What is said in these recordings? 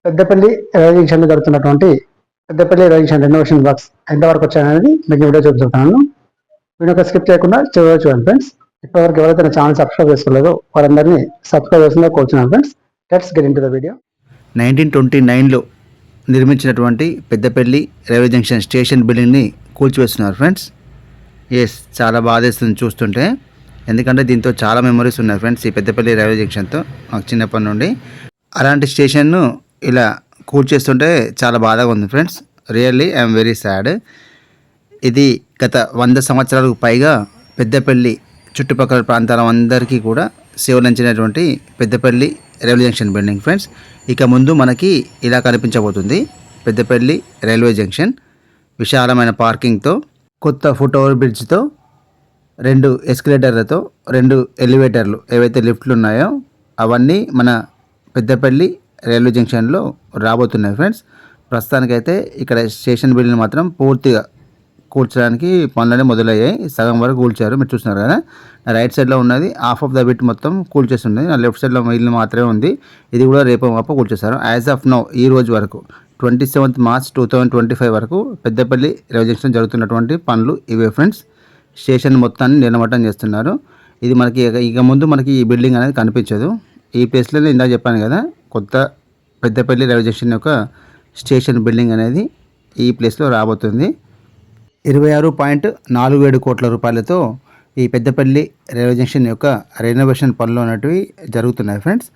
Peddapalli railway జంక్షన్లో జరుగుతున్నటువంటి Peddapalli railway junction renovation works ఎంతవరకు వచ్చాయనేది మీకు వీడియో చూపుతున్నాను. వీడియో స్కిప్ చేయకుండా చివరి చూడండి ఫ్రెండ్స్. ఇప్పటివరకు ఎవరైతే నా ఛానల్ సబ్స్క్రైబ్ చేసుకోలేదో వారందరినీ సబ్స్క్రైబ్ చేసిందో కోరుచున్నాను friends. Let's get into the video. 1929లో నిర్మించినటువంటి పెద్దపల్లి రైల్వే జంక్షన్ స్టేషన్ బిల్డింగ్ని కూల్చివేస్తున్నారు ఫ్రెండ్స్. చాలా బాధేస్తుంది చూస్తుంటే, ఎందుకంటే దీంతో చాలా మెమరీస్ ఉన్నాయి ఫ్రెండ్స్. ఈ పెద్దపల్లి రైల్వే జంక్షన్తో నాకు చిన్నప్పటి నుండి అలాంటి స్టేషన్ను ఇలా కూల్చేస్తుంటే చాలా బాధగా ఉంది friends. Really I'm very sad. ఇది గత 100 సంవత్సరాలకు పైగా పెద్దపల్లి చుట్టుపక్కల ప్రాంతాల అందరికీ కూడా సేవలంచినటువంటి Peddapalli railway junction building friends. ఇక ముందు మనకి ఇలా కనిపించబోతుంది పెద్దపల్లి రైల్వే జంక్షన్. విశాలమైన పార్కింగ్తో, కొత్త ఫుట్ ఓవర్ బ్రిడ్జ్తో, 2 ఎస్కలేటర్లతో, 2 ఎలివేటర్లు ఏవైతే లిఫ్ట్లు ఉన్నాయో అవన్నీ మన పెద్దపల్లి రైల్వే జంక్షన్లో రాబోతున్నాయి ఫ్రెండ్స్. ప్రస్తుతానికైతే ఇక్కడ స్టేషన్ బిల్డింగ్ మాత్రం పూర్తిగా కూల్చడానికి పనులనే మొదలయ్యాయి. సగం వరకు కూల్చారు, మీరు చూస్తున్నారు కదా. నా రైట్ సైడ్లో ఉన్నది హాఫ్ ఆఫ్ ద బిట్ మొత్తం కూల్చేస్తుంది. నా లెఫ్ట్ సైడ్లో మిగిలిన మాత్రమే ఉంది. ఇది కూడా రేపు మాప కూల్చేశారు. యాజ్ ఆఫ్ నౌ ఈ రోజు వరకు 27 మార్చ్ 2025 వరకు పెద్దపల్లి రైల్వే జంక్షన్ జరుగుతున్నటువంటి పనులు ఇవే ఫ్రెండ్స్. స్టేషన్ మొత్తాన్ని నిర్మట్టం చేస్తున్నారు. ఇది మనకి ఇక ముందు మనకి ఈ బిల్డింగ్ అనేది కనిపించదు. ఈ ప్లేస్లో ఇందాక చెప్పాను కదా, కొత్త పెద్దపల్లి రైల్వే జంక్షన్ యొక్క స్టేషన్ బిల్డింగ్ అనేది ఈ ప్లేస్లో రాబోతుంది. 26.47 కోట్ల రూపాయలతో ఈ పెద్దపల్లి రైల్వే జంక్షన్ యొక్క రెనోవేషన్ పనులు అనేటివి జరుగుతున్నాయి ఫ్రెండ్స్.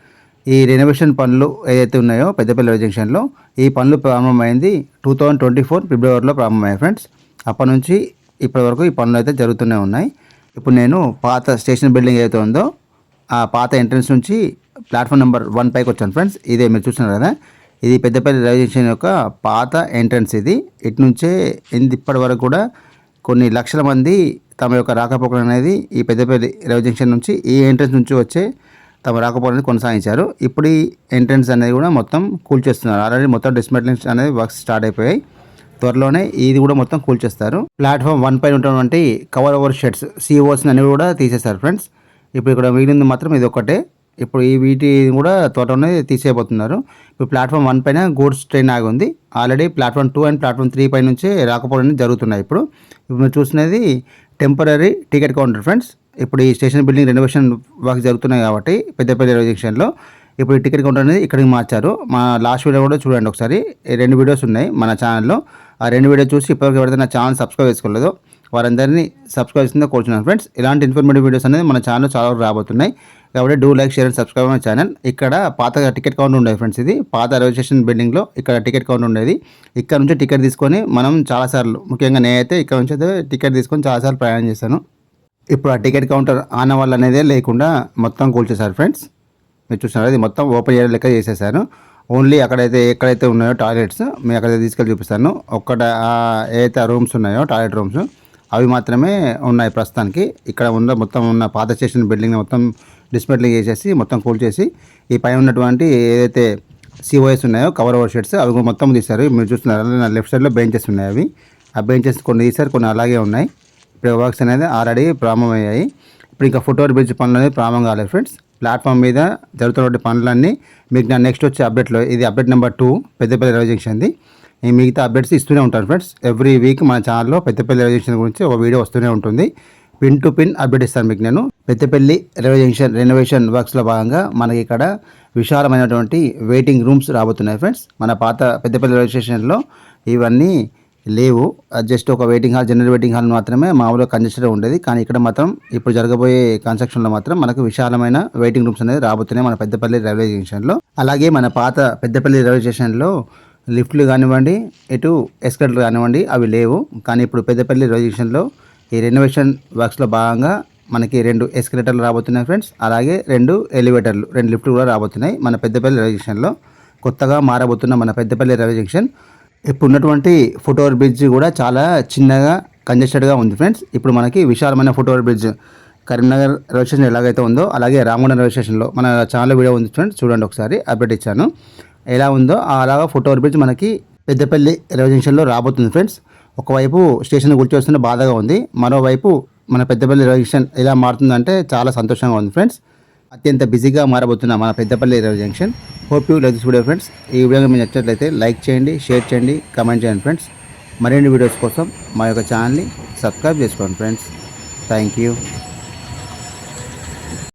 ఈ రెనోవేషన్ పనులు ఏదైతే ఉన్నాయో పెద్దపల్లి రైల్వే జంక్షన్లో, ఈ పనులు ప్రారంభమైంది 2024 ఫిబ్రవరిలో ప్రారంభమయ్యాయి ఫ్రెండ్స్. అప్పటి నుంచి ఇప్పటి వరకు ఈ పనులు అయితే జరుగుతూనే ఉన్నాయి. ఇప్పుడు నేను పాత స్టేషన్ బిల్డింగ్ ఏదైతే ఉందో ఆ పాత ఎంట్రన్స్ నుంచి ప్లాట్ఫామ్ నెంబర్ 1 పైకి వచ్చాను ఫ్రెండ్స్. ఇదే మీరు చూస్తున్నారు కదా, ఇది పెద్దపల్లి రైల్వే జంక్షన్ యొక్క పాత ఎంట్రన్స్. ఇది ఇటు నుంచే ఇప్పటి వరకు కూడా కొన్ని లక్షల మంది తమ యొక్క రాకపోకలు అనేది ఈ పెద్దపల్లి రైల్వే జంక్షన్ నుంచి ఈ ఎంట్రన్స్ నుంచి వచ్చే తమ రాకపోకలు కొనసాగించారు. ఇప్పుడు ఈ ఎంట్రన్స్ అనేది కూడా మొత్తం కూల్చేస్తున్నారు. ఆల్రెడీ మొత్తం డిస్మెంటలింగ్ అనేది వర్క్స్ స్టార్ట్ అయిపోయాయి. త్వరలోనే ఇది కూడా మొత్తం కూల్చేస్తారు. ప్లాట్ఫామ్ 1 పైన ఉన్నటువంటి కవర్ ఓవర్ షెడ్స్, COs అనేవి కూడా తీసేస్తారు ఫ్రెండ్స్. ఇప్పుడు ఇక్కడ మిగిలింది మాత్రం ఇది ఒక్కటే. ఇప్పుడు ఈ వీటి కూడా త్వరలోనే తీసేయబోతున్నారు. ఇప్పుడు ప్లాట్ఫామ్ 1 పైన గూడ్స్ ట్రైన్ ఆగి ఉంది. ఆల్రెడీ ప్లాట్ఫామ్ 2 అండ్ ప్లాట్ఫామ్ 3 పై నుంచే రాకపోవడం జరుగుతున్నాయి. ఇప్పుడు మీరు చూసినది టెంపరీ టికెట్ కౌంటర్ ఫ్రెండ్స్. ఇప్పుడు ఈ స్టేషన్ బిల్డింగ్ రెనోవేషన్ వర్క్ జరుగుతున్నాయి కాబట్టి పెద్దపల్లి రైల్వే జంక్షన్లో ఇప్పుడు ఈ టికెట్ కౌంటర్ అనేది ఇక్కడికి మార్చారు. మా లాస్ట్ వీడియో కూడా చూడండి ఒకసారి. 2 వీడియోస్ ఉన్నాయి మన ఛానల్లో. ఆ 2 వీడియో చూసి ఇప్పటివరకు ఎవరైతే నా ఛానల్ సబ్స్క్రైబ్ చేసుకోలేదో వారందరినీ సబ్స్క్రైబ్ చేసిందో కోరుచున్నాను ఫ్రెండ్స్. ఇలాంటి ఇన్ఫర్మేటివ్ వీడియోస్ అనేది మన ఛానల్లో చాలా వరకు రాబోతున్నాయి కాబట్టి do like, share and subscribe my channel. ఇక్కడ పాత టికెట్ కౌంటర్ ఉండేది ఫ్రెండ్స్. ఇది పాత రైల్వే స్టేషన్ బిల్డింగ్లో ఇక్కడ టికెట్ కౌంటర్ ఉండేది. ఇక్కడ నుంచి టికెట్ తీసుకొని మనం చాలాసార్లు, ముఖ్యంగా నేనైతే ఇక్కడ నుంచి అయితే టికెట్ తీసుకొని చాలాసార్లు ప్రయాణం చేశాను. ఇప్పుడు ఆ టికెట్ కౌంటర్ ఆనవాళ్ళు అనేది లేకుండా మొత్తం కూల్చేశారు ఫ్రెండ్స్. మీరు చూస్తున్నారు, ఇది మొత్తం ఓపెన్ ఏరియా లెక్క చేసేసారు. ఓన్లీ ఎక్కడైతే ఉన్నాయో టాయిలెట్స్ మేము అక్కడైతే తీసుకెళ్ళి చూపిస్తాను. ఏదైతే రూమ్స్ ఉన్నాయో టాయిలెట్ రూమ్స్ అవి మాత్రమే ఉన్నాయి ప్రస్తుతానికి. ఇక్కడ మొత్తం ఉన్న పాత స్టేషన్ బిల్డింగ్ మొత్తం డిస్మెంటలింగ్ చేసేసి మొత్తం కూల్చేసి ఈ పైన ఉన్నటువంటి ఏదైతే COs ఉన్నాయో కవర్ ఓవర్ షీట్స్ అవి మొత్తం తీశారు. మీరు చూస్తున్నారు, నా లెఫ్ట్ సైడ్లో బెంచెస్ ఉన్నాయి. అవి ఆ బెంచెస్ కొన్ని తీశారు, కొన్ని అలాగే ఉన్నాయి. ఇప్పుడు వర్క్స్ అనేది ఆల్రెడీ ప్రారంభమయ్యాయి. ఇప్పుడు ఇంకా ఫుట్ ఓవర్ బ్రిడ్జ్ పనులు అనేది ప్రారంభం కాలేదు ఫ్రెండ్స్. ప్లాట్ఫామ్ మీద జరుగుతున్న పనులన్నీ మీకు నా నెక్స్ట్ వచ్చే అప్డేట్లో, ఇది అప్డేట్ నెంబర్ 2 పెద్దపల్లి రైల్వే జంక్షన్ది. ఈ మిగతా అప్డేట్స్ ఇస్తూనే ఉంటాను ఫ్రెండ్స్. ఎవ్రీ వీక్ మన ఛానల్లో పెద్దపల్లి రైల్వే జంక్షన్ గురించి ఒక వీడియో వస్తూనే ఉంటుంది. పిన్ టు పిన్ అప్డేట్ ఇస్తాను మీకు నేను. పెద్దపల్లి రైల్వే జంక్షన్ రెనోవేషన్ వర్క్స్లో భాగంగా మనకి ఇక్కడ విశాలమైనటువంటి వెయిటింగ్ రూమ్స్ రాబోతున్నాయి ఫ్రెండ్స్. మన పాత పెద్దపల్లి రైల్వే స్టేషన్లో ఇవన్నీ లేవు. జస్ట్ ఒక waiting hall, general waiting hall మాత్రమే మామూలుగా కంజెస్టెడ్ ఉండేది. కానీ ఇక్కడ మాత్రం ఇప్పుడు జరగబోయే కన్స్ట్రక్షన్లో మాత్రం మనకు విశాలమైన వెయిటింగ్ రూమ్స్ అనేది రాబోతున్నాయి మన పెద్దపల్లి రైల్వే జంక్షన్లో. అలాగే మన పాత పెద్దపల్లి రైల్వే స్టేషన్లో లిఫ్ట్లు కానివ్వండి, ఇటు ఎస్కలేటర్లు కానివ్వండి అవి లేవు. కానీ ఇప్పుడు పెద్దపల్లి రైల్వే జంక్షన్లో ఈ రెనోవేషన్ వర్క్స్లో భాగంగా మనకి 2 ఎస్కలేటర్లు రాబోతున్నాయి ఫ్రెండ్స్. అలాగే 2 ఎలివేటర్లు, 2 లిఫ్ట్లు కూడా రాబోతున్నాయి మన పెద్దపల్లి రైల్వే జంక్షన్లో. కొత్తగా మారబోతున్న మన పెద్దపల్లి రైల్వే జంక్షన్. ఇప్పుడు ఉన్నటువంటి ఫుట్ ఓవర్ బ్రిడ్జ్ కూడా చాలా చిన్నగా కంజెస్టెడ్గా ఉంది ఫ్రెండ్స్. ఇప్పుడు మనకి విశాలమైన foot over bridge Karimnagar railway station ఎలాగైతే ఉందో అలాగే రామగుండం రైల్వే స్టేషన్లో మన ఛానల్ వీడియో ఉంది ఫ్రెండ్స్, చూడండి ఒకసారి. అప్డేట్ ఇచ్చాను ఎలా ఉందో అలాగా ఫుట్ ఓవర్ బ్రిడ్జ్ మనకి పెద్దపల్లి రైల్వే జంక్షన్లో రాబోతుంది ఫ్రెండ్స్. ఒకవైపు స్టేషన్ కూల్చివేస్తున్న బాధగా ఉంది, మరోవైపు మన పెద్దపల్లి రైల్వే జంక్షన్ ఎలా మారుతుందంటే చాలా సంతోషంగా ఉంది ఫ్రెండ్స్. అత్యంత బిజీగా మారబోతున్న మన Peddapalli railway junction. Hope you like this video friends. ఈ వీడియో మీకు నచ్చినట్లయితే లైక్ చేయండి, షేర్ చేయండి, కామెంట్ చేయండి ఫ్రెండ్స్. మరిన్ని వీడియోస్ కోసం మా యొక్క ఛానల్ని సబ్స్క్రైబ్ చేసుకోండి ఫ్రెండ్స్. Thank you.